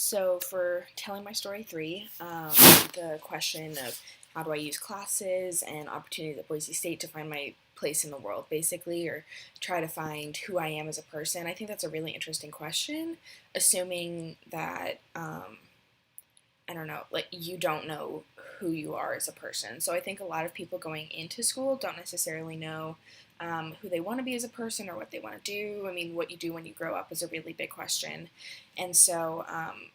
So for telling my story 3, the question of how do I use classes and opportunities at Boise State to find my place in the world, basically, or try to find who I am as a person, I think that's a really interesting question, assuming that, I don't know, like you don't know who you are as a person. So I think a lot of people going into school don't necessarily know who they want to be as a person or what they want to do. I mean, what you do when you grow up is a really big question. And so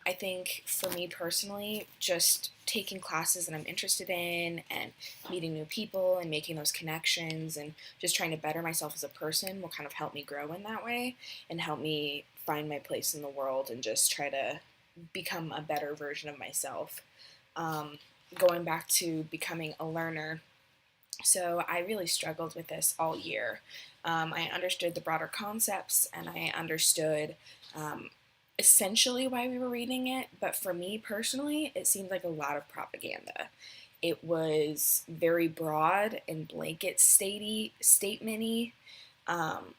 I think for me personally, just taking classes that I'm interested in and meeting new people and making those connections and just trying to better myself as a person will kind of help me grow in that way and help me find my place in the world and just try to become a better version of myself. Um, Going back to becoming a learner, so I really struggled with this all year. I understood the broader concepts and I understood essentially why we were reading it, but for me personally, it seemed like a lot of propaganda. It was very broad and blanket statement-y.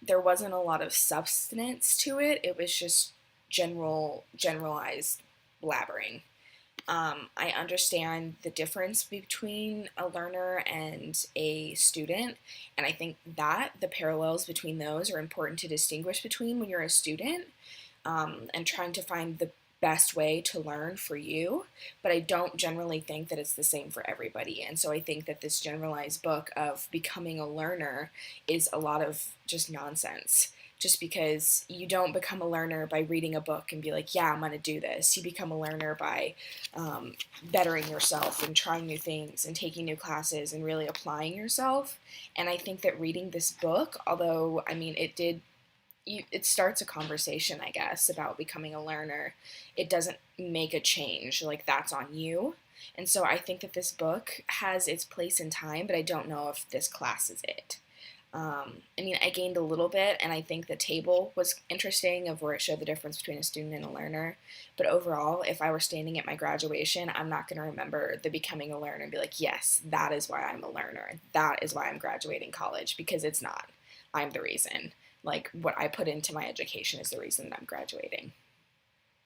There wasn't a lot of substance to it. It was just generalized blabbering. I understand the difference between a learner and a student, and I think that the parallels between those are important to distinguish between when you're a student and trying to find the best way to learn for you, but I don't generally think that it's the same for everybody. And so I think that this generalized book of becoming a learner is a lot of just nonsense. Just because you don't become a learner by reading a book and be like, yeah, I'm going to do this. You become a learner by bettering yourself and trying new things and taking new classes and really applying yourself. And I think that reading this book, although, I mean, it starts a conversation, I guess, about becoming a learner. It doesn't make a change. Like, that's on you. And so I think that this book has its place in time, but I don't know if this class is it. I mean, I gained a little bit, and I think the table was interesting of where it showed the difference between a student and a learner. But overall, if I were standing at my graduation, I'm not going to remember the becoming a learner and be like, yes, that is why I'm a learner. That is why I'm graduating college, because it's not. I'm the reason. Like, what I put into my education is the reason that I'm graduating.